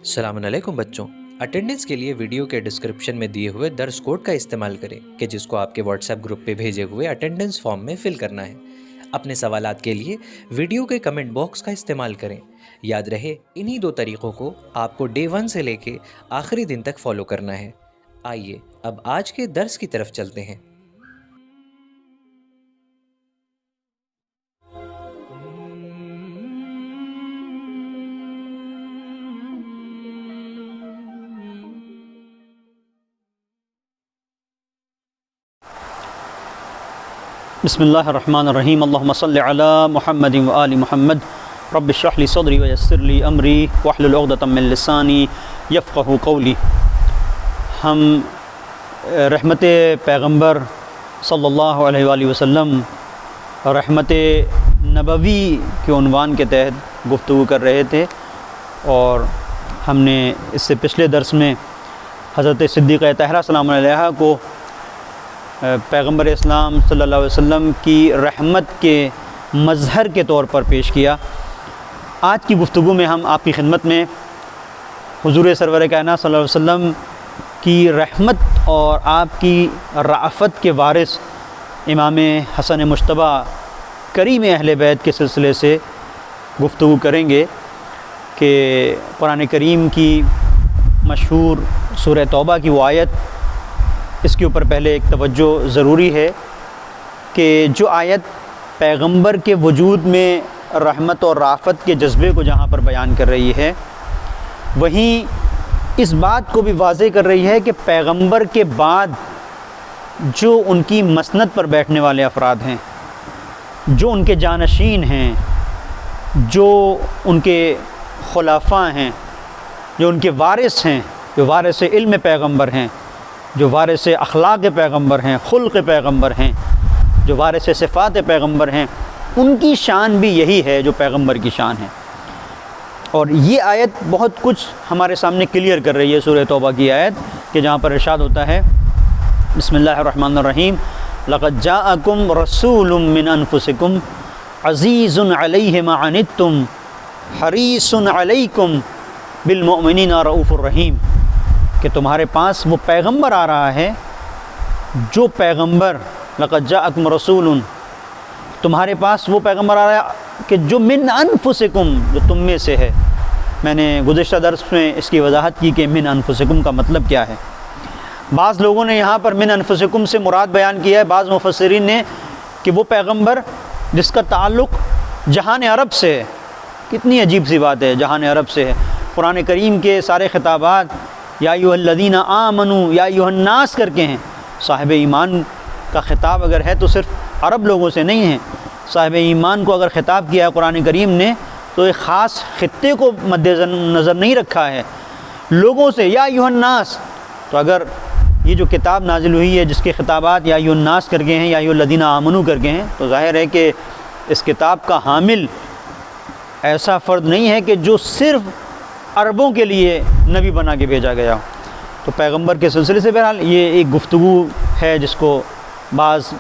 السلام علیکم بچوں، اٹینڈنس کے لیے ویڈیو کے ڈسکرپشن میں دیے ہوئے درس کوڈ کا استعمال کریں کہ جس کو آپ کے واٹس ایپ گروپ پہ بھیجے ہوئے اٹینڈنس فارم میں فل کرنا ہے۔ اپنے سوالات کے لیے ویڈیو کے کمنٹ باکس کا استعمال کریں۔ یاد رہے انہی دو طریقوں کو آپ کو ڈے 1 سے لے کے آخری دن تک فالو کرنا ہے۔ آئیے اب آج کے درس کی طرف چلتے ہیں۔ بسم اللہ الرحمن الرحیم، اللہم صلی علی محمد و آل محمد، رب اشرح لی صدری ویسر لی امری واحلل عقدۃ من لسانی یفقہوا قولی۔ ہم رحمت پیغمبر صلی اللہ علیہ وآلہ وسلم رحمت نبوی کے عنوان کے تحت گفتگو کر رہے تھے، اور ہم نے اس سے پچھلے درس میں حضرت صدیقہ طاہرہ سلام علیہا کو پیغمبر اسلام صلی اللہ علیہ وسلم کی رحمت کے مظہر کے طور پر پیش کیا۔ آج کی گفتگو میں ہم آپ کی خدمت میں حضور سرور کائنات صلی اللہ علیہ وسلم کی رحمت اور آپ کی رأفت کے وارث امام حسن مجتبیٰ کریم اہل بیت کے سلسلے سے گفتگو کریں گے کہ قرآن کریم کی مشہور سورہ توبہ کی وہ آیت، اس کے اوپر پہلے ایک توجہ ضروری ہے کہ جو آیت پیغمبر کے وجود میں رحمت اور رافت کے جذبے کو جہاں پر بیان کر رہی ہے، وہیں اس بات کو بھی واضح کر رہی ہے کہ پیغمبر کے بعد جو ان کی مسند پر بیٹھنے والے افراد ہیں، جو ان کے جانشین ہیں، جو ان کے خلفاء ہیں، جو ان کے وارث ہیں، جو وارث علم پیغمبر ہیں، جو وارث اخلاق پیغمبر ہیں، خلق پیغمبر ہیں، جو وارث صفات پیغمبر ہیں، ان کی شان بھی یہی ہے جو پیغمبر کی شان ہے۔ اور یہ آیت بہت کچھ ہمارے سامنے کلیئر کر رہی ہے، سورہ توبہ کی آیت، کہ جہاں پر ارشاد ہوتا ہے بسم اللہ الرحمن الرحیم، لقد جاءکم رسول من انفسکم عزیز علیہ ما عنتم حریص علیکم بالمؤمنین رؤوف الرحیم، کہ تمہارے پاس وہ پیغمبر آ رہا ہے، جو پیغمبر لقد جاءکم رسول، تمہارے پاس وہ پیغمبر آ رہا ہے کہ جو من انفسکم، جو تم میں سے ہے۔ میں نے گزشتہ درس میں اس کی وضاحت کی کہ من انفسکم کا مطلب کیا ہے۔ بعض لوگوں نے یہاں پر من انفسکم سے مراد بیان کیا ہے، بعض مفسرین نے، کہ وہ پیغمبر جس کا تعلق جہان عرب سے ہے۔ کتنی عجیب سی بات ہے، جہان عرب سے ہے۔ قرآن کریم کے سارے خطابات یا ایھا الذین آمنوا یا ایھا الناس کر کے ہیں۔ صاحب ایمان کا خطاب اگر ہے تو صرف عرب لوگوں سے نہیں ہے۔ صاحب ایمان کو اگر خطاب کیا ہے قرآن کریم نے تو ایک خاص خطے کو مد نظر نہیں رکھا ہے، لوگوں سے، یا ایھا الناس۔ تو اگر یہ جو کتاب نازل ہوئی ہے جس کے خطابات یا ایھا الناس کر کے ہیں، یا ایھا الذین آمنوا کر کے ہیں، تو ظاہر ہے کہ اس کتاب کا حامل ایسا فرد نہیں ہے کہ جو صرف عربوں کے لیے نبی بنا کے بھیجا گیا ہو۔ تو پیغمبر کے سلسلے سے بہرحال یہ ایک گفتگو ہے جس کو بعض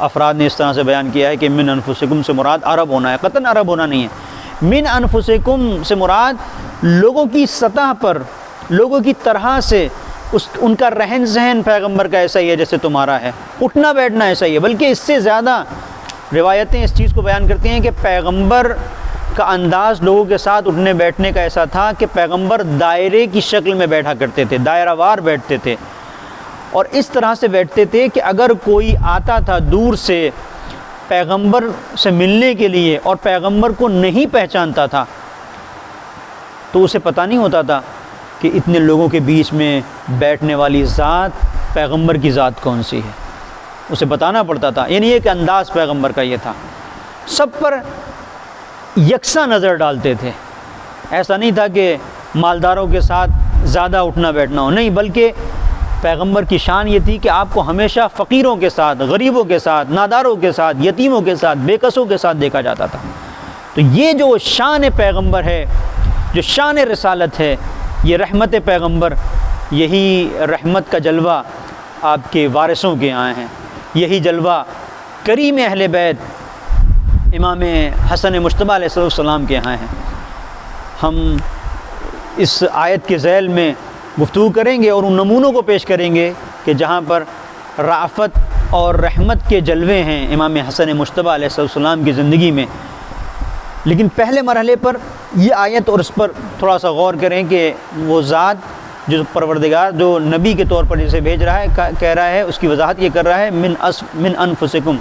افراد نے اس طرح سے بیان کیا ہے کہ من انفسکم سے مراد عرب ہونا ہے۔ قطعاً عرب ہونا نہیں ہے۔ من انفسکم سے مراد لوگوں کی سطح پر، لوگوں کی طرح سے ان کا رہن سہن پیغمبر کا ایسا ہی ہے جیسے تمہارا ہے، اٹھنا بیٹھنا ایسا ہی ہے، بلکہ اس سے زیادہ روایتیں اس چیز کو بیان کرتی ہیں کہ پیغمبر کا انداز لوگوں کے ساتھ اٹھنے بیٹھنے کا ایسا تھا کہ پیغمبر دائرے کی شکل میں بیٹھا کرتے تھے، دائرہ وار بیٹھتے تھے، اور اس طرح سے بیٹھتے تھے کہ اگر کوئی آتا تھا دور سے پیغمبر سے ملنے کے لیے اور پیغمبر کو نہیں پہچانتا تھا تو اسے پتہ نہیں ہوتا تھا کہ اتنے لوگوں کے بیچ میں بیٹھنے والی ذات پیغمبر کی ذات کون سی ہے، اسے بتانا پڑتا تھا۔ یعنی ایک انداز پیغمبر کا یہ تھا، سب پر یکساں نظر ڈالتے تھے۔ ایسا نہیں تھا کہ مالداروں کے ساتھ زیادہ اٹھنا بیٹھنا ہو، نہیں، بلکہ پیغمبر کی شان یہ تھی کہ آپ کو ہمیشہ فقیروں کے ساتھ، غریبوں کے ساتھ، ناداروں کے ساتھ، یتیموں کے ساتھ، بے کسوں کے ساتھ دیکھا جاتا تھا۔ تو یہ جو شان پیغمبر ہے، جو شان رسالت ہے، یہ رحمت پیغمبر، یہی رحمت کا جلوہ آپ کے وارثوں کے آئے ہیں، یہی جلوہ کریم اہل بیت امام حسن مجتبیٰ علیہ السلام کے یہاں ہیں۔ ہم اس آیت کے ذیل میں گفتگو کریں گے اور ان نمونوں کو پیش کریں گے کہ جہاں پر رافت اور رحمت کے جلوے ہیں امام حسن مجتبیٰ علیہ السلام کی زندگی میں۔ لیکن پہلے مرحلے پر یہ آیت اور اس پر تھوڑا سا غور کریں کہ وہ ذات جو پروردگار جو نبی کے طور پر جسے بھیج رہا ہے کہہ رہا ہے، اس کی وضاحت یہ کر رہا ہے من انفسکم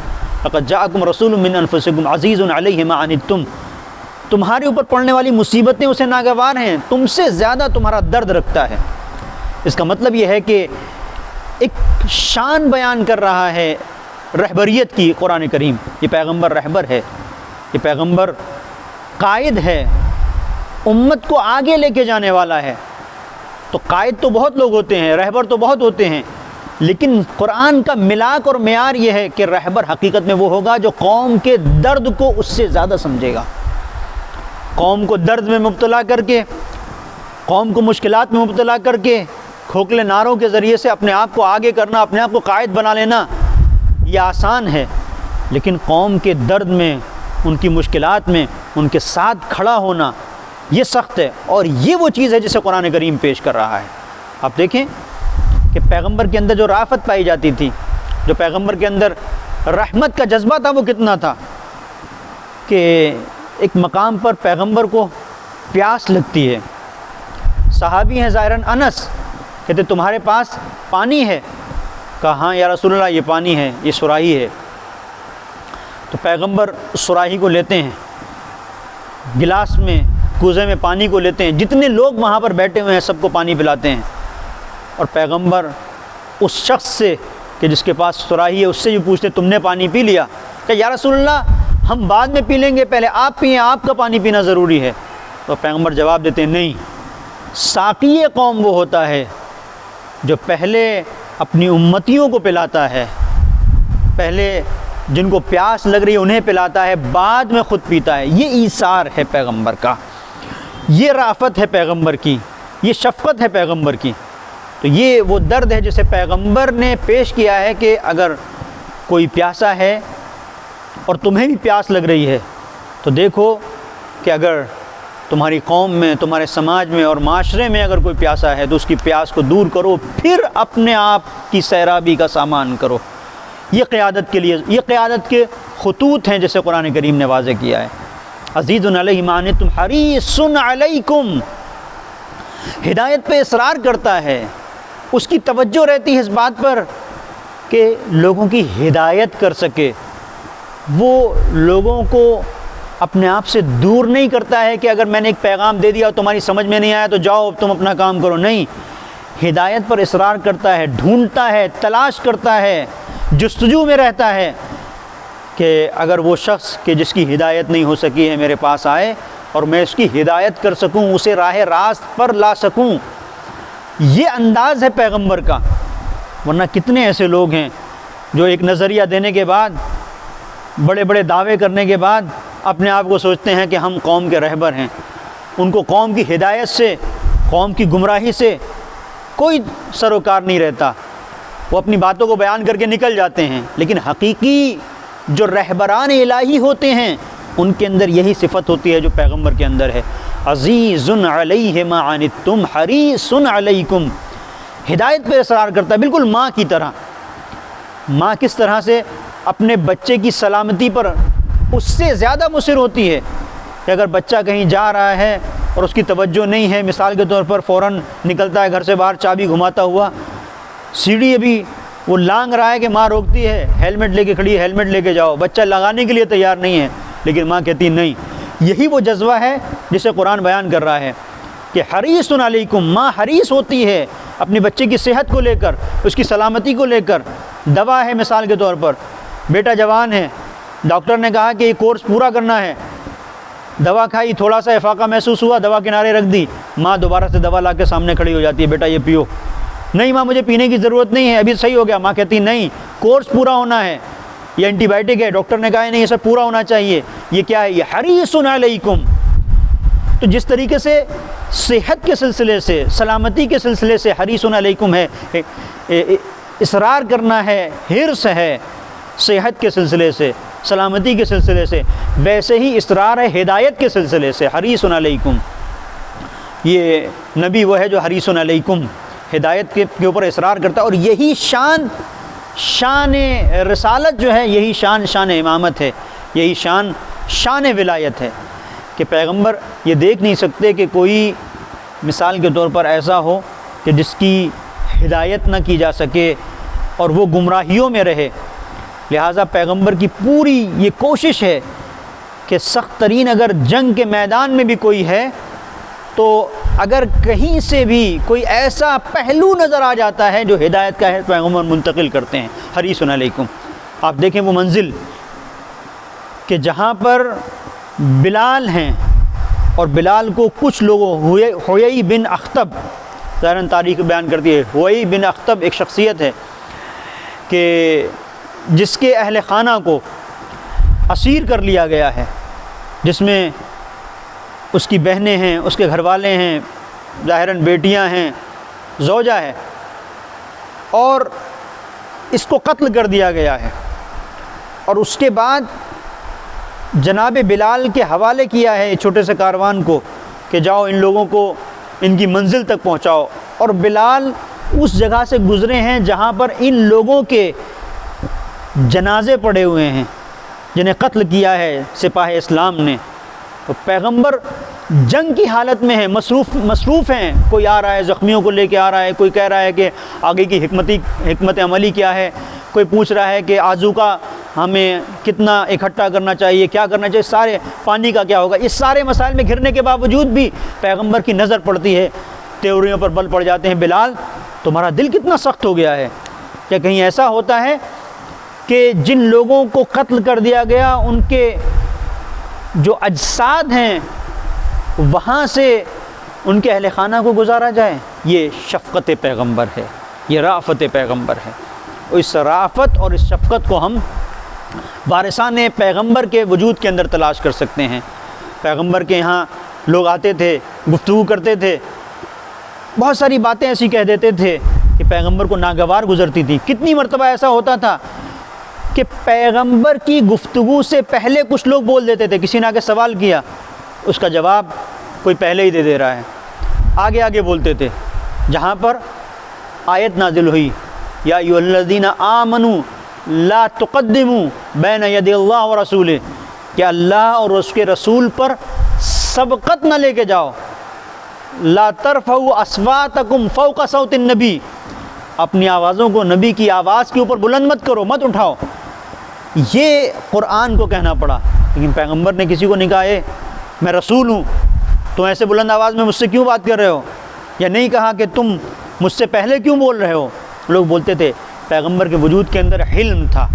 لقد جاءکم رسول من انفسکم عزیز علیہ ما عنتم، تمہارے اوپر پڑنے والی مصیبتیں اسے ناگوار ہیں، تم سے زیادہ تمہارا درد رکھتا ہے۔ اس کا مطلب یہ ہے کہ ایک شان بیان کر رہا ہے رہبریت کی قرآن کریم۔ یہ پیغمبر رہبر ہے، یہ پیغمبر قائد ہے، امت کو آگے لے کے جانے والا ہے۔ تو قائد تو بہت لوگ ہوتے ہیں، رہبر تو بہت ہوتے ہیں، لیکن قرآن کا ملاک اور معیار یہ ہے کہ رہبر حقیقت میں وہ ہوگا جو قوم کے درد کو اس سے زیادہ سمجھے گا، قوم کو درد میں مبتلا کر کے، قوم کو مشکلات میں مبتلا کر کے کھوکھلے نعروں کے ذریعے سے اپنے آپ کو آگے کرنا، اپنے آپ کو قائد بنا لینا یہ آسان ہے، لیکن قوم کے درد میں، ان کی مشکلات میں ان کے ساتھ کھڑا ہونا یہ سخت ہے، اور یہ وہ چیز ہے جسے قرآن کریم پیش کر رہا ہے۔ آپ دیکھیں کہ پیغمبر کے اندر جو رافت پائی جاتی تھی، جو پیغمبر کے اندر رحمت کا جذبہ تھا، وہ کتنا تھا کہ ایک مقام پر پیغمبر کو پیاس لگتی ہے، صحابی ہیں ظاہراً انس، کہتے تمہارے پاس پانی ہے؟ کہا ہاں یا رسول اللہ یہ پانی ہے، یہ صراحی ہے۔ تو پیغمبر صراحی کو لیتے ہیں، گلاس میں کوزے میں پانی کو لیتے ہیں، جتنے لوگ وہاں پر بیٹھے ہوئے ہیں سب کو پانی پلاتے ہیں، اور پیغمبر اس شخص سے کہ جس کے پاس صراحی ہے اس سے یہ پوچھتے تم نے پانی پی لیا؟ کہ یا رسول اللہ ہم بعد میں پی لیں گے، پہلے آپ پئیں، آپ کا پانی پینا ضروری ہے۔ تو پیغمبر جواب دیتے ہیں نہیں، ساقی قوم وہ ہوتا ہے جو پہلے اپنی امتیوں کو پلاتا ہے، پہلے جن کو پیاس لگ رہی ہے انہیں پلاتا ہے، بعد میں خود پیتا ہے۔ یہ ایثار ہے پیغمبر کا، یہ رافت ہے پیغمبر کی، یہ شفقت ہے پیغمبر کی۔ تو یہ وہ درد ہے جسے پیغمبر نے پیش کیا ہے کہ اگر کوئی پیاسا ہے اور تمہیں بھی پیاس لگ رہی ہے تو دیکھو کہ اگر تمہاری قوم میں، تمہارے سماج میں اور معاشرے میں اگر کوئی پیاسا ہے تو اس کی پیاس کو دور کرو، پھر اپنے آپ کی سیرابی کا سامان کرو۔ یہ قیادت کے لیے، یہ قیادت کے خطوط ہیں جسے قرآن کریم نے واضح کیا ہے۔ عزیز علیہ ما عنتم حریص علیکم، ہدایت پہ اصرار کرتا ہے، اس کی توجہ رہتی ہے اس بات پر کہ لوگوں کی ہدایت کر سکے، وہ لوگوں کو اپنے آپ سے دور نہیں کرتا ہے کہ اگر میں نے ایک پیغام دے دیا اور تمہاری سمجھ میں نہیں آیا تو جاؤ اب تم اپنا کام کرو، نہیں، ہدایت پر اصرار کرتا ہے، ڈھونڈتا ہے، تلاش کرتا ہے، جستجو میں رہتا ہے کہ اگر وہ شخص کہ جس کی ہدایت نہیں ہو سکی ہے میرے پاس آئے اور میں اس کی ہدایت کر سکوں، اسے راہ راست پر لا سکوں۔ یہ انداز ہے پیغمبر کا، ورنہ کتنے ایسے لوگ ہیں جو ایک نظریہ دینے کے بعد، بڑے بڑے دعوے کرنے کے بعد اپنے آپ کو سوچتے ہیں کہ ہم قوم کے رہبر ہیں، ان کو قوم کی ہدایت سے، قوم کی گمراہی سے کوئی سروکار نہیں رہتا، وہ اپنی باتوں کو بیان کر کے نکل جاتے ہیں۔ لیکن حقیقی جو رہبران الہی ہوتے ہیں ان کے اندر یہی صفت ہوتی ہے جو پیغمبر کے اندر ہے، عزیز علیہ ما عنتم حریص علیکم، ہدایت پہ اصرار کرتا ہے، بالکل ماں کی طرح۔ ماں کس طرح سے اپنے بچے کی سلامتی پر اس سے زیادہ مصر ہوتی ہے کہ اگر بچہ کہیں جا رہا ہے اور اس کی توجہ نہیں ہے، مثال کے طور پر فوراً نکلتا ہے گھر سے باہر چابی گھماتا ہوا، سیڑھی ابھی وہ لانگ رہا ہے کہ ماں روکتی ہے، ہیلمٹ لے کے کھڑی ہے، ہیلمٹ لے کے جاؤ، بچہ لگانے کے لیے تیار نہیں ہے، لیکن ماں کہتی نہیں۔ یہی وہ جذبہ ہے جسے قرآن بیان کر رہا ہے کہ حریص علیکم، ماں حریص ہوتی ہے اپنے بچے کی صحت کو لے کر، اس کی سلامتی کو لے کر۔ دوا ہے مثال کے طور پر، بیٹا جوان ہے، ڈاکٹر نے کہا کہ یہ کورس پورا کرنا ہے، دوا کھائی، تھوڑا سا افاقہ محسوس ہوا، دوا کنارے رکھ دی، ماں دوبارہ سے دوا لا کے سامنے کھڑی ہو جاتی ہے، بیٹا یہ پیو۔ نہیں ماں مجھے پینے کی ضرورت نہیں ہے، ابھی صحیح ہو گیا۔ ماں کہتی نہیں، کورس پورا ہونا ہے، یہ اینٹی بائیوٹک ہے، ڈاکٹر نے کہا ہے نہیں یہ سب پورا ہونا چاہیے۔ یہ کیا ہے؟ یہ حریص علیکم۔ تو جس طریقے سے صحت کے سلسلے سے، سلامتی کے سلسلے سے حریص علیکم ہے، اصرار کرنا ہے، حرص ہے صحت کے سلسلے سے، سلامتی کے سلسلے سے، ویسے ہی اصرار ہے ہدایت کے سلسلے سے، حریص علیکم۔ یہ نبی وہ ہے جو حریص علیکم، ہدایت کے اوپر اصرار کرتا ہے، اور یہی شان رسالت جو ہے، یہی شان امامت ہے، یہی شان ولایت ہے کہ پیغمبر یہ دیکھ نہیں سکتے کہ کوئی مثال کے طور پر ایسا ہو کہ جس کی ہدایت نہ کی جا سکے اور وہ گمراہیوں میں رہے۔ لہٰذا پیغمبر کی پوری یہ کوشش ہے کہ سخت ترین اگر جنگ کے میدان میں بھی کوئی ہے تو اگر کہیں سے بھی کوئی ایسا پہلو نظر آ جاتا ہے جو ہدایت کا ہے، پیغمبر منتقل کرتے ہیں، حریص علیکم۔ آپ دیکھیں وہ منزل کہ جہاں پر بلال ہیں، اور بلال کو کچھ لوگوں، حویئی بن اخطب، ظاہراً تاریخ بیان کرتی ہے، حویئی بن اخطب ایک شخصیت ہے کہ جس کے اہل خانہ کو اسیر کر لیا گیا ہے، جس میں اس کی بہنیں ہیں، اس کے گھر والے ہیں، ظاہراً بیٹیاں ہیں، زوجہ ہے، اور اس کو قتل کر دیا گیا ہے، اور اس کے بعد جناب بلال کے حوالے کیا ہے چھوٹے سے کاروان کو کہ جاؤ ان لوگوں کو ان کی منزل تک پہنچاؤ، اور بلال اس جگہ سے گزرے ہیں جہاں پر ان لوگوں کے جنازے پڑے ہوئے ہیں جنہیں قتل کیا ہے سپاہ اسلام نے۔ تو پیغمبر جنگ کی حالت میں ہیں، مصروف ہیں، کوئی آ رہا ہے زخمیوں کو لے کے آ رہا ہے، کوئی کہہ رہا ہے کہ آگے کی حکمت عملی کیا ہے، کوئی پوچھ رہا ہے کہ آذو کا ہمیں کتنا اکٹھا کرنا چاہیے، کیا کرنا چاہیے، سارے پانی کا کیا ہوگا، اس سارے مسائل میں گھرنے کے باوجود بھی پیغمبر کی نظر پڑتی ہے، تیوریوں پر بل پڑ جاتے ہیں، بلال تمہارا دل کتنا سخت ہو گیا ہے، کیا کہیں ایسا ہوتا ہے کہ جن لوگوں کو قتل کر دیا گیا ان کے جو اجساد ہیں وہاں سے ان کے اہل خانہ کو گزارا جائے؟ یہ شفقت پیغمبر ہے، یہ رافت پیغمبر ہے۔ اس رافت اور اس شفقت کو ہم وارثان پیغمبر کے وجود کے اندر تلاش کر سکتے ہیں۔ پیغمبر کے یہاں لوگ آتے تھے، گفتگو کرتے تھے، بہت ساری باتیں ایسی کہہ دیتے تھے کہ پیغمبر کو ناگوار گزرتی تھی۔ کتنی مرتبہ ایسا ہوتا تھا کہ پیغمبر کی گفتگو سے پہلے کچھ لوگ بول دیتے تھے، کسی نے آگے سوال کیا، اس کا جواب کوئی پہلے ہی دے رہا ہے، آگے بولتے تھے، جہاں پر آیت نازل ہوئی یا ایھا الذین آمنوا لا تقدموا بین یدی اللہ ورسولہ، کہ اللہ اور اس کے رسول پر سبقت نہ لے کے جاؤ، لا ترفعوا اصواتکم فوق صوت النبی، اپنی آوازوں کو نبی کی آواز کے اوپر بلند مت کرو، مت اٹھاؤ۔ یہ قرآن کو کہنا پڑا، لیکن پیغمبر نے کسی کو نہیں کہا اے میں رسول ہوں، تم ایسے بلند آواز میں مجھ سے کیوں بات کر رہے ہو، یا نہیں کہا کہ تم مجھ سے پہلے کیوں بول رہے ہو۔ لوگ بولتے تھے، پیغمبر کے وجود کے اندر حلم تھا،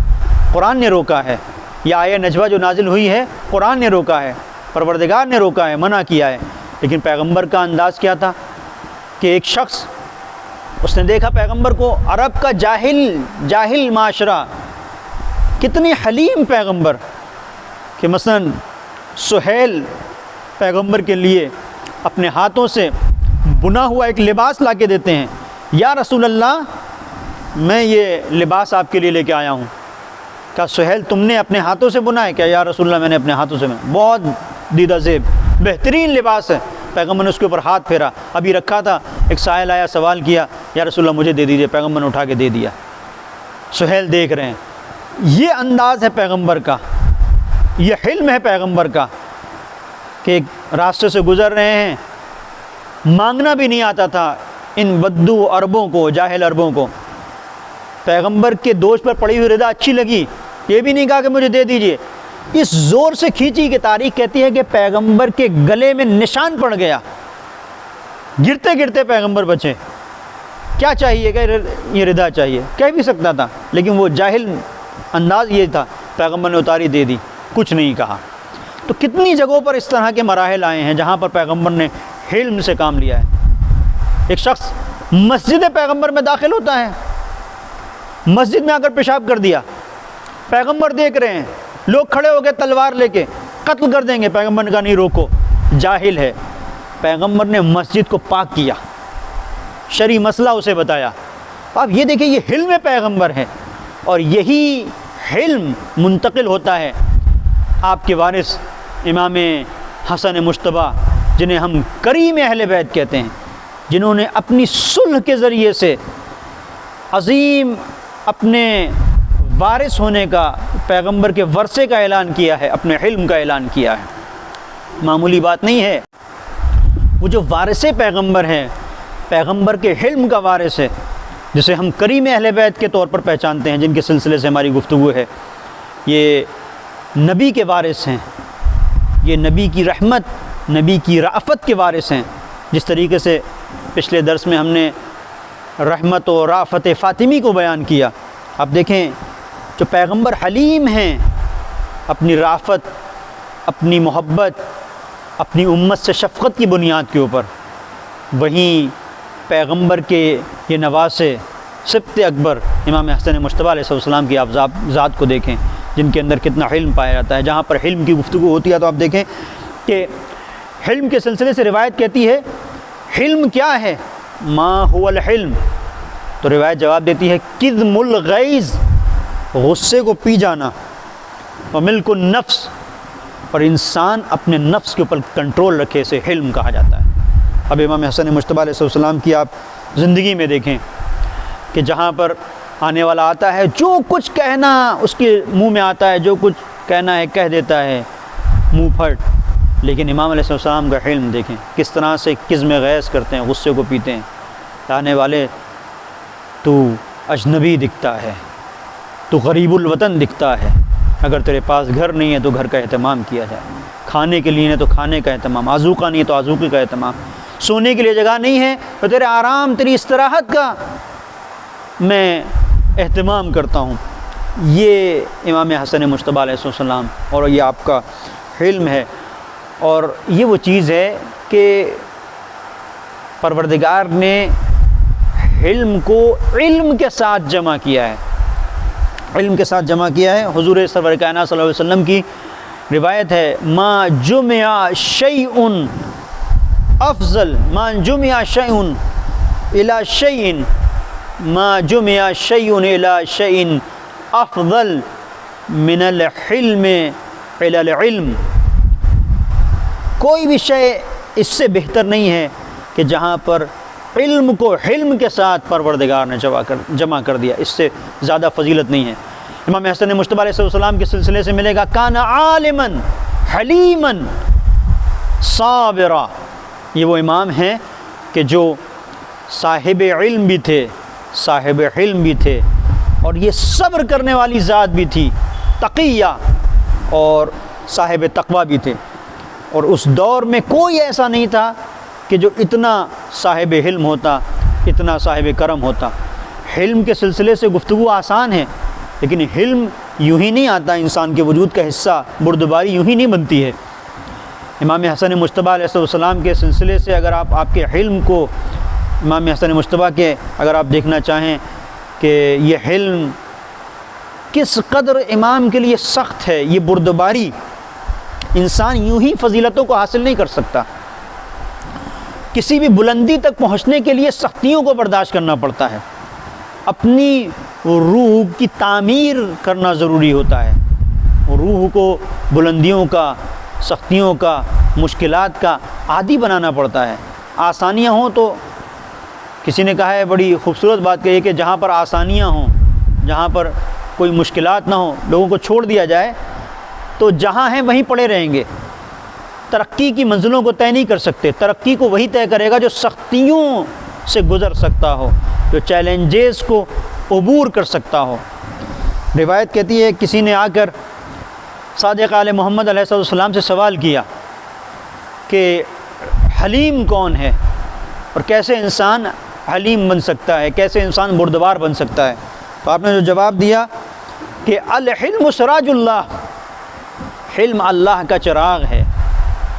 قرآن نے روکا ہے، یہ آیہ نجوہ جو نازل ہوئی ہے قرآن نے روکا ہے، پروردگار نے روکا ہے، منع کیا ہے۔ لیکن پیغمبر کا انداز کیا تھا کہ ایک شخص، اس نے دیکھا پیغمبر کو، عرب کا جاہل معاشرہ، کتنی حلیم پیغمبر کہ مثلا سہیل پیغمبر کے لیے اپنے ہاتھوں سے بنا ہوا ایک لباس لا کے دیتے ہیں، یا رسول اللہ میں یہ لباس آپ کے لیے لے کے آیا ہوں۔ کہا سہیل تم نے اپنے ہاتھوں سے بنا ہے کیا؟ یا رسول اللہ میں نے اپنے ہاتھوں سے بنا، بہت دیدہ زیب بہترین لباس ہے۔ پیغمبر نے اس کے اوپر ہاتھ پھیرا، ابھی رکھا تھا، ایک سائل آیا سوال کیا، یا رسول اللہ مجھے دے دیجیے، پیغمبر نے اٹھا کے دے دیا۔ سہیل دیکھ رہے ہیں، یہ انداز ہے پیغمبر کا، یہ حلم ہے پیغمبر کا کہ ایک راستے سے گزر رہے ہیں، مانگنا بھی نہیں آتا تھا ان بدو عربوں کو، جاہل عربوں کو۔ پیغمبر کے دوش پر پڑی ہوئی ردا اچھی لگی، یہ بھی نہیں کہا کہ مجھے دے دیجئے، اس زور سے کھینچی کہ تاریخ کہتی ہے کہ پیغمبر کے گلے میں نشان پڑ گیا، گرتے گرتے پیغمبر بچے۔ کیا چاہیے کہ یہ ردا چاہیے، کہہ بھی سکتا تھا، لیکن وہ جاہل انداز یہ تھا، پیغمبر نے اتاری دے دی، کچھ نہیں کہا۔ تو کتنی جگہوں پر اس طرح کے مراحل آئے ہیں جہاں پر پیغمبر نے حلم سے کام لیا ہے۔ ایک شخص مسجد پیغمبر میں داخل ہوتا ہے، مسجد میں آ کر پیشاب کر دیا، پیغمبر دیکھ رہے ہیں، لوگ کھڑے ہو گئے تلوار لے کے، قتل کر دیں گے، پیغمبر نے کہا نہیں روکو، جاہل ہے۔ پیغمبر نے مسجد کو پاک کیا، شرعی مسئلہ اسے بتایا۔ اب یہ دیکھیں، یہ حلم پیغمبر ہے، اور یہی حلم منتقل ہوتا ہے آپ کے وارث امام حسن مجتبیٰ جنہیں ہم کریم اہل بیت کہتے ہیں، جنہوں نے اپنی صلح کے ذریعے سے عظیم اپنے وارث ہونے کا، پیغمبر کے ورثے کا اعلان کیا ہے، اپنے حلم کا اعلان کیا ہے۔ معمولی بات نہیں ہے، وہ جو وارث پیغمبر ہیں، پیغمبر کے حلم کا وارث ہے، جسے ہم کریم اہل بیت کے طور پر پہچانتے ہیں، جن کے سلسلے سے ہماری گفتگو ہے، یہ نبی کے وارث ہیں، یہ نبی کی رحمت، نبی کی رأفت کے وارث ہیں۔ جس طریقے سے پچھلے درس میں ہم نے رحمت و رأفت فاطمی کو بیان کیا، آپ دیکھیں جو پیغمبر حلیم ہیں، اپنی رأفت، اپنی محبت، اپنی امت سے شفقت کی بنیاد کے اوپر، وہیں پیغمبر کے یہ نواسے سبط اکبر امام حسن مجتبیٰ علیہ السلام کی آپ ذات کو دیکھیں، جن کے اندر کتنا حلم پایا جاتا ہے۔ جہاں پر حلم کی گفتگو ہوتی ہے تو آپ دیکھیں کہ حلم کے سلسلے سے روایت کہتی ہے حلم کیا ہے؟ ما هو الحلم، تو روایت جواب دیتی ہے کظم الغیظ، غصے کو پی جانا، وملک النفس، اور انسان اپنے نفس کے اوپر کنٹرول رکھے، اسے حلم کہا جاتا ہے۔ اب امام حسن مجتبیٰ علیہ السلام کی آپ زندگی میں دیکھیں کہ جہاں پر آنے والا آتا ہے، جو کچھ کہنا اس کے منہ میں آتا ہے، جو کچھ کہنا ہے کہہ دیتا ہے منہ پھٹ، لیکن امام علیہ السلام کا حلم دیکھیں کس طرح سے کظم غیظ کرتے ہیں، غصے کو پیتے ہیں۔ آنے والے تو اجنبی دکھتا ہے، تو غریب الوطن دکھتا ہے، اگر تیرے پاس گھر نہیں ہے تو گھر کا اہتمام کیا جائے، کھانے کے لیے نہیں تو کھانے کا اہتمام، آذوقہ نہیں ہے تو آذوقے کا اہتمام، سونے کے لیے جگہ نہیں ہے تو تیرے آرام، تیری استراحت کا میں اہتمام کرتا ہوں۔ یہ امام حسن مجتبیٰ علیہ السلام اور یہ آپ کا حلم ہے، اور یہ وہ چیز ہے کہ پروردگار نے حلم کو علم کے ساتھ جمع کیا ہے، علم کے ساتھ جمع کیا ہے۔ حضور سرور کائنات صلی اللہ علیہ وسلم کی روایت ہے ما جمع شیء افضل، ما جمع شیء الی شیء، ما جمع شیء الی شیء افضل من الحلم الی العلم، کوئی بھی شے اس سے بہتر نہیں ہے کہ جہاں پر علم کو حلم کے ساتھ پروردگار نے جمع کر دیا، اس سے زیادہ فضیلت نہیں ہے۔ امام حسن مجتبیٰ علیہ السلام کے سلسلے سے ملے گا کان عالما حلیما صابرا، یہ وہ امام ہیں کہ جو صاحب علم بھی تھے، صاحب حلم بھی تھے، اور یہ صبر کرنے والی ذات بھی تھی، تقیہ اور صاحب تقوی بھی تھے، اور اس دور میں کوئی ایسا نہیں تھا کہ جو اتنا صاحب حلم ہوتا، اتنا صاحب کرم ہوتا۔ حلم کے سلسلے سے گفتگو آسان ہے، لیکن حلم یوں ہی نہیں آتا، انسان کے وجود کا حصہ، بردباری یوں ہی نہیں بنتی ہے۔ امام حسن مجتبیٰ علیہ السلام کے سلسلے سے اگر آپ کے حلم کو، امام حسن مجتبیٰ کے اگر آپ دیکھنا چاہیں کہ یہ حلم کس قدر امام کے لیے سخت ہے، یہ بردباری، انسان یوں ہی فضیلتوں کو حاصل نہیں کر سکتا، کسی بھی بلندی تک پہنچنے کے لیے سختیوں کو برداشت کرنا پڑتا ہے، اپنی روح کی تعمیر کرنا ضروری ہوتا ہے، روح کو بلندیوں کا، سختیوں کا، مشکلات کا عادی بنانا پڑتا ہے۔ آسانیاں ہوں تو کسی نے کہا ہے، بڑی خوبصورت بات کہی ہے کہ جہاں پر آسانیاں ہوں، جہاں پر کوئی مشکلات نہ ہوں، لوگوں کو چھوڑ دیا جائے تو جہاں ہیں وہیں پڑے رہیں گے، ترقی کی منزلوں کو طے نہیں کر سکتے۔ ترقی کو وہی طے کرے گا جو سختیوں سے گزر سکتا ہو، جو چیلنجز کو عبور کر سکتا ہو۔ روایت کہتی ہے کسی نے آ کر صادق آل محمد علیہ السلام سے سوال کیا کہ حلیم کون ہے اور کیسے انسان حلیم بن سکتا ہے، کیسے انسان بردبار بن سکتا ہے؟ تو آپ نے جو جواب دیا کہ الحلم سراج اللہ، حلم اللہ کا چراغ ہے،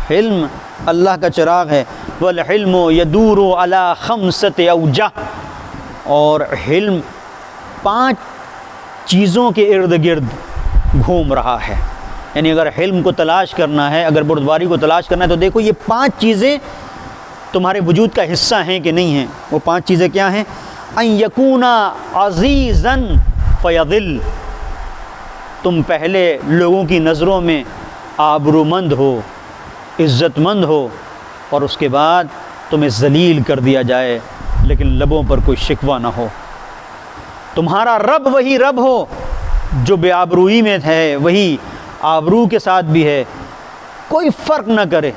حلم اللہ کا چراغ ہے، والحلم یدور علی خمسۃ اوجہ، اور حلم 5 چیزوں کے ارد گرد گھوم رہا ہے۔ یعنی اگر حلم کو تلاش کرنا ہے، اگر بردباری کو تلاش کرنا ہے تو دیکھو یہ 5 چیزیں تمہارے وجود کا حصہ ہیں کہ نہیں ہیں۔ وہ 5 چیزیں کیا ہیں؟ ان یکون عزیزا فیضل، تم پہلے لوگوں کی نظروں میں آبرومند ہو، عزت مند ہو، اور اس کے بعد تمہیں ذلیل کر دیا جائے لیکن لبوں پر کوئی شکوہ نہ ہو. تمہارا رب وہی رب ہو جو بے آبروئی میں ہے وہی آبرو کے ساتھ بھی ہے. کوئی فرق نہ کرے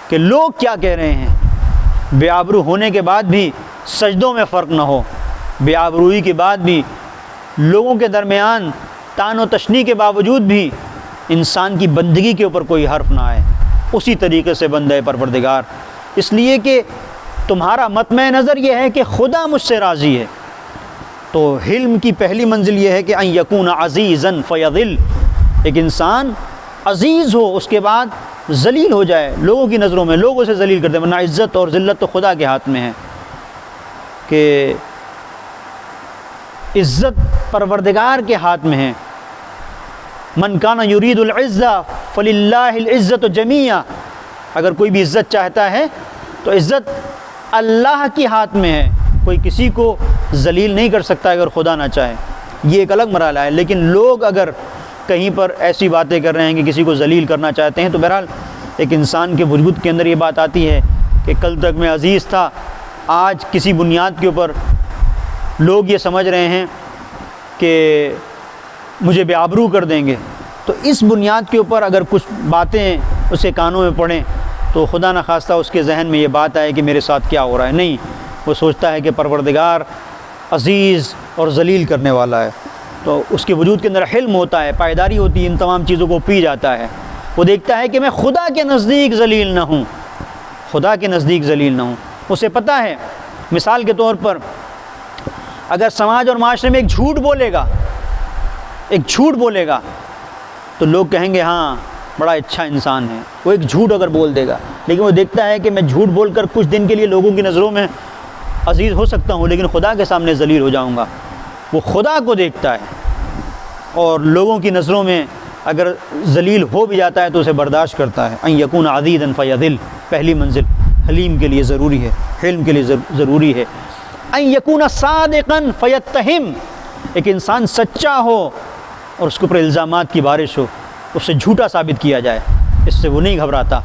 کہ لوگ کیا کہہ رہے ہیں. بے آبرو ہونے کے بعد بھی سجدوں میں فرق نہ ہو. بے آبروئی کے بعد بھی لوگوں کے درمیان طعن و تشنیع کے باوجود بھی انسان کی بندگی کے اوپر کوئی حرف نہ آئے. اسی طریقے سے بندہ پروردگار. اس لیے کہ تمہارا مطمع نظر یہ ہے کہ خدا مجھ سے راضی ہے. تو حلم کی پہلی منزل یہ ہے کہ ان یکون عزیزا فیذل. ایک انسان عزیز ہو اس کے بعد ذلیل ہو جائے لوگوں کی نظروں میں, لوگوں سے ذلیل کر دے. ورنہ عزت اور ذلت تو خدا کے ہاتھ میں ہے کہ عزت پروردگار کے ہاتھ میں ہے. من کان یرید العزہ فللہ العزت جمیعا. اگر کوئی بھی عزت چاہتا ہے تو عزت اللہ کے ہاتھ میں ہے. کوئی کسی کو ذلیل نہیں کر سکتا اگر خدا نہ چاہے. یہ ایک الگ مرحلہ ہے. لیکن لوگ اگر کہیں پر ایسی باتیں کر رہے ہیں کہ کسی کو ذلیل کرنا چاہتے ہیں تو بہرحال ایک انسان کے وجود کے اندر یہ بات آتی ہے کہ کل تک میں عزیز تھا, آج کسی بنیاد کے اوپر لوگ یہ سمجھ رہے ہیں کہ مجھے بے آبرو کر دیں گے. تو اس بنیاد کے اوپر اگر کچھ باتیں اس کے کانوں میں پڑیں تو خدا نخواستہ اس کے ذہن میں یہ بات آئے کہ میرے ساتھ کیا ہو رہا ہے. نہیں, وہ سوچتا ہے کہ پروردگار عزیز اور ذلیل کرنے والا ہے. تو اس کے وجود کے اندر حلم ہوتا ہے, پائیداری ہوتی ہے, ان تمام چیزوں کو پی جاتا ہے. وہ دیکھتا ہے کہ میں خدا کے نزدیک ذلیل نہ ہوں, خدا کے نزدیک ذلیل نہ ہوں. اسے پتہ ہے, مثال کے طور پر اگر سماج اور معاشرے میں ایک جھوٹ بولے گا تو لوگ کہیں گے ہاں بڑا اچھا انسان ہے. وہ ایک جھوٹ اگر بول دے گا, لیکن وہ دیکھتا ہے کہ میں جھوٹ بول کر کچھ دن کے لیے لوگوں کی نظروں میں عزیز ہو سکتا ہوں لیکن خدا کے سامنے ذلیل ہو جاؤں گا. وہ خدا کو دیکھتا ہے اور لوگوں کی نظروں میں اگر ذلیل ہو بھی جاتا ہے تو اسے برداشت کرتا ہے. ان یکون عزیزا فیذل, پہلی منزل حلیم کے لیے ضروری ہے, حلم کے لیے ضروری ہے. ان یکون صادقا فیتہم, ایک انسان سچا ہو اور اس کے اوپر الزامات کی بارش ہو, اس سے جھوٹا ثابت کیا جائے, اس سے وہ نہیں گھبراتا.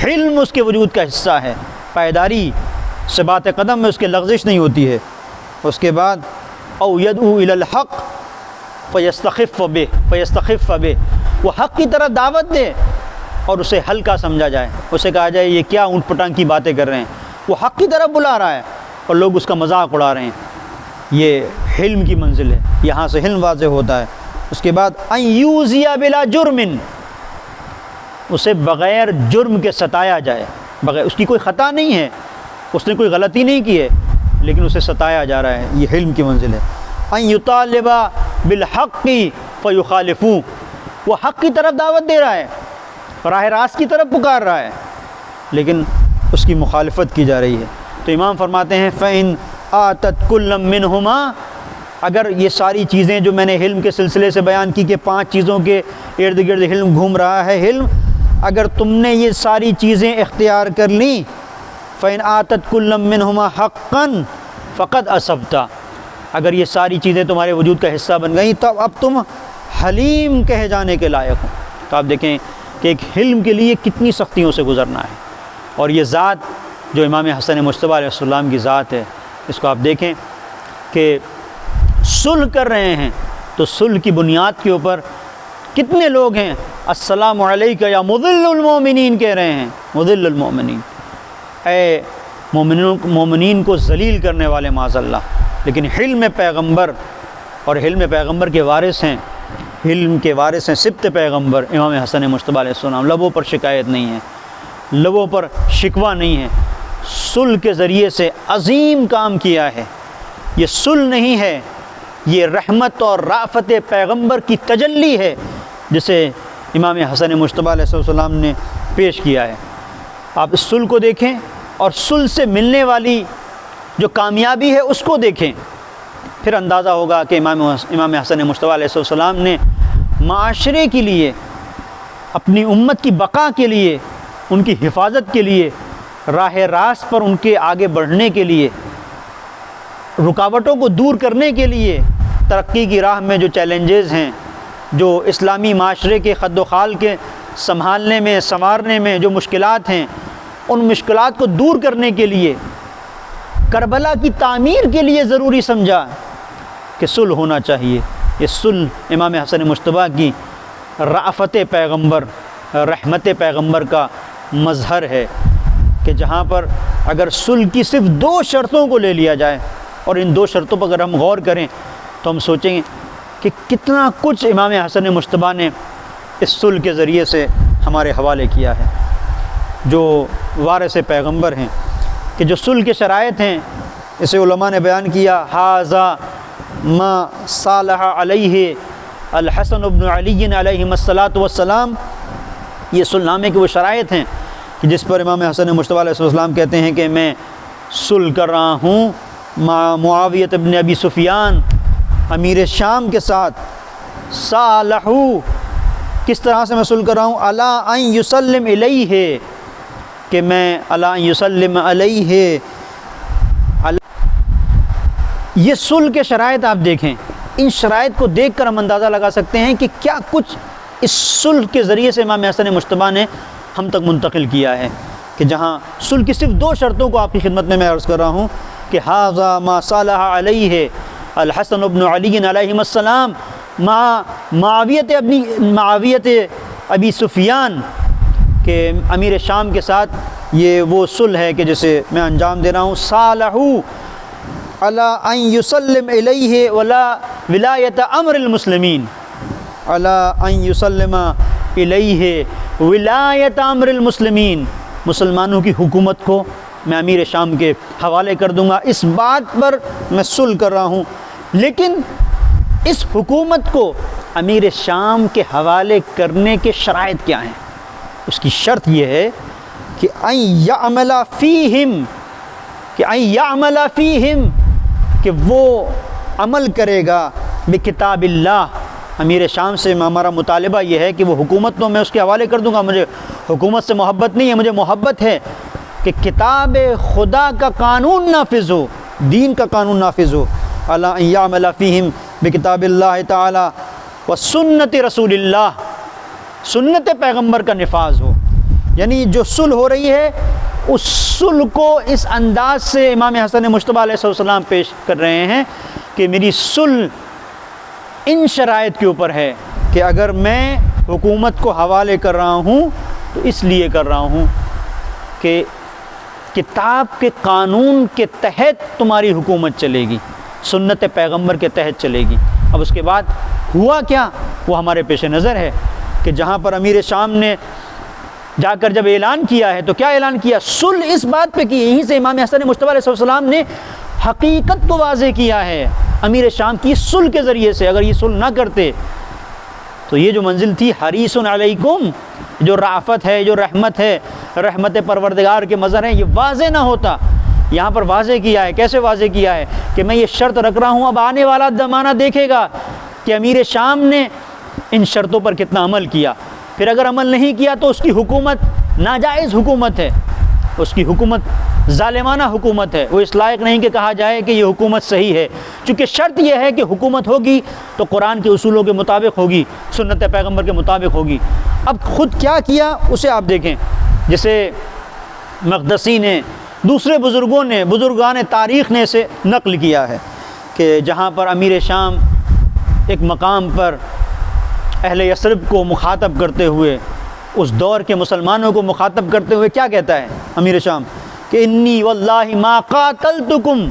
حلم اس کے وجود کا حصہ ہے. پائیداری سے بات قدم میں اس کے لغزش نہیں ہوتی ہے. اس کے بعد او یدعو الی الحق فیستخف بہ, وہ حق کی طرف دعوت دے اور اسے ہلکا سمجھا جائے. اسے کہا جائے یہ کیا اونٹ پٹانگ کی باتیں کر رہے ہیں, وہ حق کی طرف بلا رہا ہے اور لوگ اس کا مذاق اڑا رہے ہیں. یہ حلم کی منزل ہے, یہاں سے حلم واضح ہوتا ہے. اس کے بعد ان یوزی بلا جرم, اسے بغیر جرم کے ستایا جائے. بغیر, اس کی کوئی خطا نہیں ہے, اس نے کوئی غلطی نہیں کی ہے لیکن اسے ستایا جا رہا ہے. یہ حلم کی منزل ہے. ان یطالب بالحق فیخالفوا, وہ حق کی طرف دعوت دے رہا ہے, راہ راست کی طرف پکار رہا ہے لیکن اس کی مخالفت کی جا رہی ہے. تو امام فرماتے ہیں فإن آتت کل منہما, اگر یہ ساری چیزیں جو میں نے حلم کے سلسلے سے بیان کی کہ 5 چیزوں کے ارد گرد حلم گھوم رہا ہے, حلم اگر تم نے یہ ساری چیزیں اختیار کر لیں, فإن آتت کل منہما حقا فقد اصبت, اگر یہ ساری چیزیں تمہارے وجود کا حصہ بن گئیں تب اب تم حلیم کہے جانے کے لائق ہو. تو آپ دیکھیں کہ ایک حلم کے لیے کتنی سختیوں سے گزرنا ہے. اور یہ ذات جو امام حسن مجتبی علیہ السلام کی ذات ہے, اس کو آپ دیکھیں کہ صلح کر رہے ہیں تو صلح کی بنیاد کے اوپر کتنے لوگ ہیں السلام علیکہ یا مضل المومنین کہہ رہے ہیں. مضل المومنین, اے مومنین کو ذلیل کرنے والے معاذ اللہ. لیکن حلم پیغمبر اور حلم پیغمبر کے وارث ہیں, حلم کے وارث ہیں سبط پیغمبر امام حسن مجتبی علیہ السلام. لبوں پر شکایت نہیں ہے, لبوں پر شکوہ نہیں ہے, صلح کے ذریعے سے عظیم کام کیا ہے. یہ صلح نہیں ہے, یہ رحمت اور رافت پیغمبر کی تجلی ہے جسے امام حسن مجتبی علیہ السلام نے پیش کیا ہے. آپ اس صلح کو دیکھیں اور صلح سے ملنے والی جو کامیابی ہے اس کو دیکھیں, پھر اندازہ ہوگا کہ امام حسن مجتبی علیہ السلام نے معاشرے کے لیے, اپنی امت کی بقا کے لیے, ان کی حفاظت کے لیے, راہ راست پر ان کے آگے بڑھنے کے لیے, رکاوٹوں کو دور کرنے کے لیے, ترقی کی راہ میں جو چیلنجز ہیں, جو اسلامی معاشرے کے خد و خال کے سنبھالنے میں سنوارنے میں جو مشکلات ہیں, ان مشکلات کو دور کرنے کے لیے، کربلا کی تعمیر کے لیے ضروری سمجھا کہ صلح ہونا چاہیے۔ یہ صلح امام حسن مجتبیٰ کی رأفت پیغمبر، رحمت پیغمبر کا مظہر ہے کہ جہاں پر اگر صلح کی صرف 2 شرطوں کو لے لیا جائے، اور ان 2 شرطوں پر اگر ہم غور کریں تو ہم سوچیں گے کہ کتنا کچھ امام حسن مجتبیٰ نے اس صلح کے ذریعے سے ہمارے حوالے کیا ہے، جو وارث پیغمبر ہیں، کہ جو صلح کے شرائط ہیں اسے علماء نے بیان کیا، ھذا ما صالح علیہ الحسن بن علی علیہم الصلاۃ والسلام، یہ صلح نامے کے وہ شرائط ہیں کہ جس پر امام حسن مجتبیٰ علیہ السلام کہتے ہیں کہ میں صلح کر رہا ہوں معاویہ بن ابی سفیان امیر شام کے ساتھ۔ صالحو، کس طرح سے میں صلح کر رہا ہوں؟ الا ان یسلم الیہ، کہ میں الا ان یسلم علیہ۔ یہ صلح کے شرائط آپ دیکھیں، ان شرائط کو دیکھ کر ہم اندازہ لگا سکتے ہیں کہ کیا کچھ اس صلح کے ذریعے سے امام حسن مجتبیٰ نے ہم تک منتقل کیا ہے، کہ جہاں صلح کی صرف 2 شرطوں کو آپ کی خدمت میں عرض کر رہا ہوں کہ ھذا ما صالح علیہ الحسن بن علی علیہم السلام مع معاویت ابی سفیان، کہ امیر شام کے ساتھ یہ وہ صلح ہے کہ جسے میں انجام دے رہا ہوں۔ صالحو علی ان یسلم الیہ ولا ولایت امر المسلمین، علی ان یسلم الیہ ولایت امر المسلمین، مسلمانوں کی حکومت کو میں امیر شام کے حوالے کر دوں گا، اس بات پر میں صلح کر رہا ہوں۔ لیکن اس حکومت کو امیر شام کے حوالے کرنے کے شرائط کیا ہیں؟ اس کی شرط یہ ہے کہ ان یعمل فیہم، کہ وہ عمل کرے گا بکتاب اللہ۔ امیر شام سے ہمارا مطالبہ یہ ہے کہ وہ حکومت تو میں اس کے حوالے کر دوں گا، مجھے حکومت سے محبت نہیں ہے، مجھے محبت ہے کہ کتاب خدا کا قانون نافذ ہو، دین کا قانون نافذ ہو۔ الا ان یعمل فیہم بکتاب اللہ تعالی و سنت رسول اللہ، سنت پیغمبر کا نفاذ ہو۔ یعنی جو صلح ہو رہی ہے اس صلح کو اس انداز سے امام حسن مجتبیٰ علیہ السلام پیش کر رہے ہیں کہ میری صلح ان شرائط کے اوپر ہے کہ اگر میں حکومت کو حوالے کر رہا ہوں تو اس لیے کر رہا ہوں کہ کتاب کے قانون کے تحت تمہاری حکومت چلے گی، سنت پیغمبر کے تحت چلے گی۔ اب اس کے بعد ہوا کیا وہ ہمارے پیش نظر ہے کہ جہاں پر امیر شام نے جا کر جب اعلان کیا ہے تو کیا اعلان کیا؟ صلح اس بات پہ کی، یہیں سے امام حسن مجتبیٰ علیہ السلام نے حقیقت کو واضح کیا ہے امیر شام کی صلح کے ذریعے سے۔ اگر یہ صلح نہ کرتے تو یہ جو منزل تھی حریص علیکم، جو رافت ہے، جو رحمت ہے، رحمت پروردگار کے مظہر ہیں، یہ واضح نہ ہوتا۔ یہاں پر واضح کیا ہے، کیسے واضح کیا ہے کہ میں یہ شرط رکھ رہا ہوں، اب آنے والا زمانہ دیکھے گا کہ امیر شام نے ان شرطوں پر کتنا عمل کیا۔ پھر اگر عمل نہیں کیا تو اس کی حکومت ناجائز حکومت ہے، اس کی حکومت ظالمانہ حکومت ہے، وہ اس لائق نہیں کہ کہا جائے کہ یہ حکومت صحیح ہے، چونکہ شرط یہ ہے کہ حکومت ہوگی تو قرآن کے اصولوں کے مطابق ہوگی، سنت پیغمبر کے مطابق ہوگی۔ اب خود کیا کیا اسے آپ دیکھیں، جسے مقدسی نے، دوسرے بزرگوں نے، بزرگان تاریخ نے اسے نقل کیا ہے کہ جہاں پر امیر شام ایک مقام پر اہل یثرب کو مخاطب کرتے ہوئے، اس دور کے مسلمانوں کو مخاطب کرتے ہوئے کیا کہتا ہے امیر شام کہ انی واللہ ما قاتلتکم،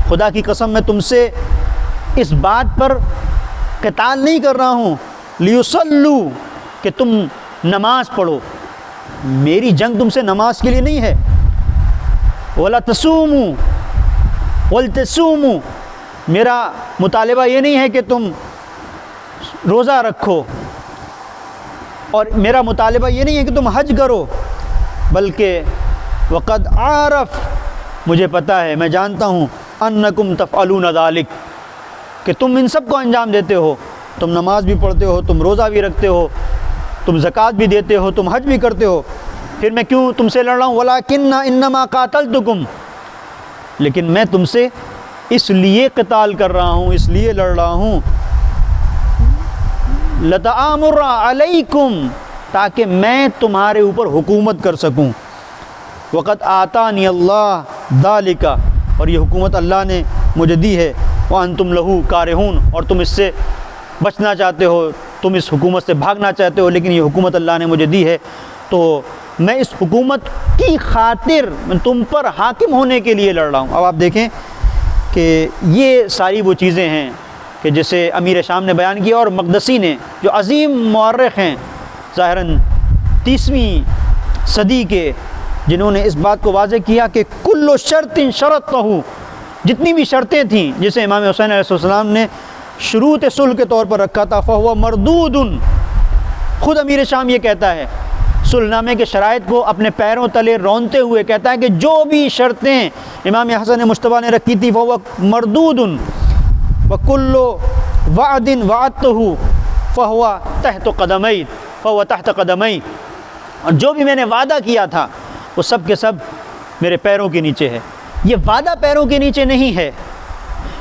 خدا کی قسم میں تم سے اس بات پر قتال نہیں کر رہا ہوں لیصلو، کہ تم نماز پڑھو، میری جنگ تم سے نماز کے لیے نہیں ہے، ولا تصوموا ولتصوموا، میرا مطالبہ یہ نہیں ہے کہ تم روزہ رکھو، اور میرا مطالبہ یہ نہیں ہے کہ تم حج کرو، بلکہ وقد عارف، مجھے پتہ ہے، میں جانتا ہوں، انکم تفعلون ذالک، کہ تم ان سب کو انجام دیتے ہو، تم نماز بھی پڑھتے ہو، تم روزہ بھی رکھتے ہو، تم زکوٰۃ بھی دیتے ہو، تم حج بھی کرتے ہو، پھر میں کیوں تم سے لڑ رہا ہوں؟ ولیکن انما قاتلتکم، لیکن میں تم سے اس لیے قتال کر رہا ہوں، اس لیے لڑ رہا ہوں، لتآمر علیکم، تاکہ میں تمہارے اوپر حکومت کر سکوں، وقت آتانی اللہ ذالک، اور یہ حکومت اللہ نے مجھے دی ہے، وانتم لہو کارہون، اور تم اس سے بچنا چاہتے ہو، تم اس حکومت سے بھاگنا چاہتے ہو، لیکن یہ حکومت اللہ نے مجھے دی ہے، تو میں اس حکومت کی خاطر تم پر حاکم ہونے کے لیے لڑ رہا ہوں۔ اب آپ دیکھیں کہ یہ ساری وہ چیزیں ہیں کہ جسے امیر شام نے بیان کیا، اور مقدسی نے جو عظیم مورخ ہیں ظاہراً 30ویں صدی کے، جنہوں نے اس بات کو واضح کیا کہ کل شرط شرطہ، جتنی بھی شرطیں تھیں جسے امام حسین علیہ السلام نے شروط صلح کے طور پر رکھا تھا، فہو مردود، خود امیر شام یہ کہتا ہے، صلح نامے کے شرائط کو اپنے پیروں تلے رونتے ہوئے کہتا ہے کہ جو بھی شرطیں امام حسن مجتبیٰ نے رکھی تھی فہو مردود، وکل وعد وعدتہ فہو تحت قدمی، اور جو بھی میں نے وعدہ کیا تھا وہ سب کے سب میرے پیروں کے نیچے ہے۔ یہ وعدہ پیروں کے نیچے نہیں ہے،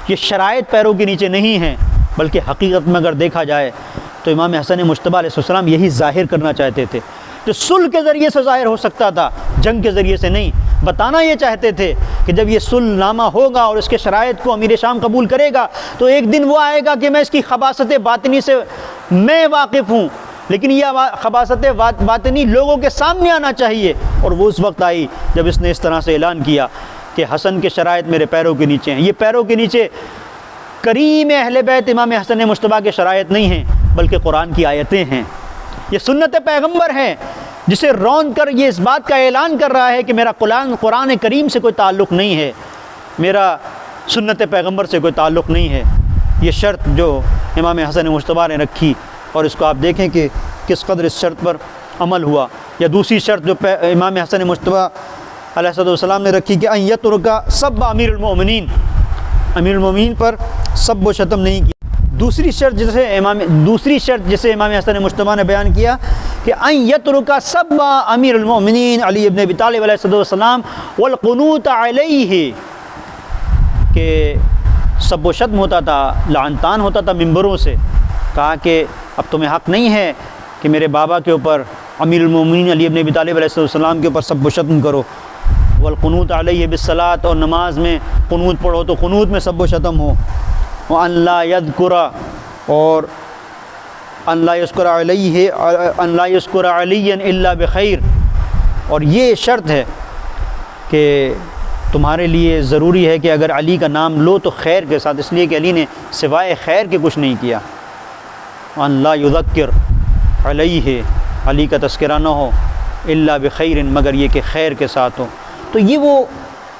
یہ شرائط پیروں کے نیچے نہیں ہیں، بلکہ حقیقت میں اگر دیکھا جائے تو امام حسن مجتبیٰ علیہ السلام یہی ظاہر کرنا چاہتے تھے، تو صلح کے ذریعے سے ظاہر ہو سکتا تھا، جنگ کے ذریعے سے نہیں۔ بتانا یہ چاہتے تھے کہ جب یہ صلح نامہ ہوگا اور اس کے شرائط کو امیر شام قبول کرے گا تو ایک دن وہ آئے گا کہ میں اس کی خباثت باطنی سے میں واقف ہوں، لیکن یہ خباثت باطنی لوگوں کے سامنے آنا چاہیے، اور وہ اس وقت آئی جب اس نے اس طرح سے اعلان کیا کہ حسن کے شرائط میرے پیروں کے نیچے ہیں۔ یہ پیروں کے نیچے کریم اہل بیت امام حسن مجتبیٰ کے شرائط نہیں ہیں، بلکہ قرآن کی آیتیں ہیں، یہ سنت پیغمبر ہے، جسے رون کر یہ اس بات کا اعلان کر رہا ہے کہ میرا قرآن کریم سے کوئی تعلق نہیں ہے، میرا سنت پیغمبر سے کوئی تعلق نہیں ہے۔ یہ شرط جو امام حسن مجتبیٰ نے رکھی، اور اس کو آپ دیکھیں کہ کس قدر اس شرط پر عمل ہوا۔ یا دوسری شرط جو امام حسن مجتبیٰ علیہ السلام نے رکھی کہ ان یترک سب امیر المؤمنین، امیر المؤمنین پر سب و شتم نہیں کی۔ دوسری شرط جسے امام حسن مجتبیٰ نے بیان کیا کہ ان یترک سب امیر المؤمنین علی ابن ابی طالب علیہ السلام والقنوت علیہ، کہ سب و شتم ہوتا تھا، لعن طعن ہوتا تھا ممبروں سے، کہا کہ اب تمہیں حق نہیں ہے کہ میرے بابا کے اوپر امیر المومنین علی ابن ابی طالب علیہ السلام کے اوپر سب و شتم کرو، والقنوت علیہ بالصلاۃ، اور نماز میں قنوت پڑھو تو قنوت میں سب و شتم ہو، وان لا یذکر، اور ان لا یذکر علی الا بخیر، اور یہ شرط ہے کہ تمہارے لیے ضروری ہے کہ اگر علی کا نام لو تو خیر کے ساتھ، اس لیے کہ علی نے سوائے خیر کے کچھ نہیں کیا، وان لا یذکر علیہ، علی کا تذکرہ نہ ہو الا بخیر، مگر یہ کہ خیر کے ساتھ ہو۔ تو یہ وہ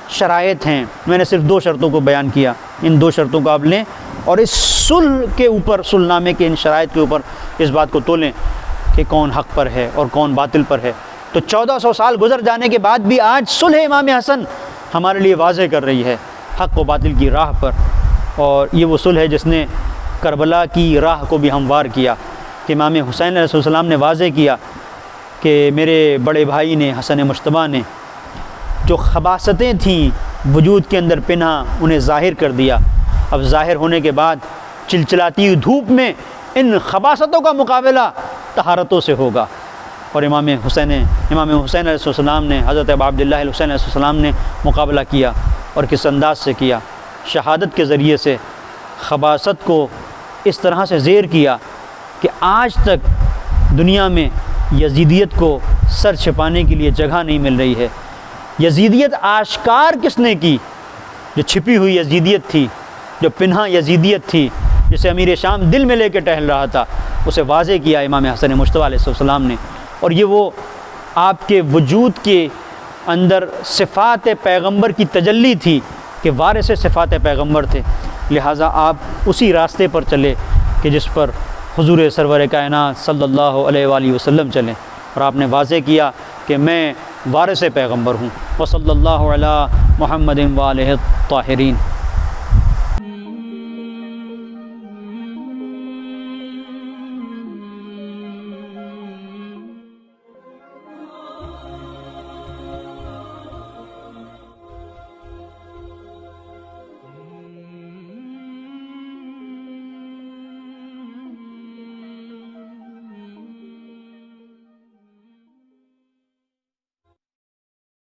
شرائط ہیں، میں نے صرف 2 شرطوں کو بیان کیا، ان 2 شرطوں کو آپ لیں اور اس صلح کے اوپر، صلح نامے کے ان شرائط کے اوپر اس بات کو تولیں کہ کون حق پر ہے اور کون باطل پر ہے۔ تو 1400 سال گزر جانے کے بعد بھی آج صلح امام حسن ہمارے لیے واضح کر رہی ہے حق و باطل کی راہ پر، اور یہ وہ صلح ہے جس نے کربلا کی راہ کو بھی ہموار کیا، کہ امام حسین علیہ السلام نے واضح کیا کہ میرے بڑے بھائی نے، حسن مجتبیٰ نے، جو خباثتیں تھیں وجود کے اندر پنہا، انہیں ظاہر کر دیا۔ اب ظاہر ہونے کے بعد چلچلاتی دھوپ میں ان خباثتوں کا مقابلہ طہارتوں سے ہوگا، اور امام حسین علیہ السلام نے، حضرت ابا عبداللہ الحسین علیہ السلام نے مقابلہ کیا، اور کس انداز سے کیا، شہادت کے ذریعے سے خباثت کو اس طرح سے زیر کیا کہ آج تک دنیا میں یزیدیت کو سر چھپانے کے لیے جگہ نہیں مل رہی ہے۔ یزیدیت آشکار کس نے کی؟ جو چھپی ہوئی یزیدیت تھی، جو پنہا یزیدیت تھی، جسے امیر شام دل میں لے کے ٹہل رہا تھا، اسے واضح کیا امام حسن مجتبیٰ علیہ السلام نے، اور یہ وہ آپ کے وجود کے اندر صفات پیغمبر کی تجلی تھی کہ وارث صفات پیغمبر تھے، لہٰذا آپ اسی راستے پر چلے کہ جس پر حضور سرور کائنات صلی اللہ علیہ وآلہ وسلم چلیں، اور آپ نے واضح کیا کہ میں وارث پیغمبر ہوں۔ وصلی اللہ علی محمد وآلہ الطاہرین۔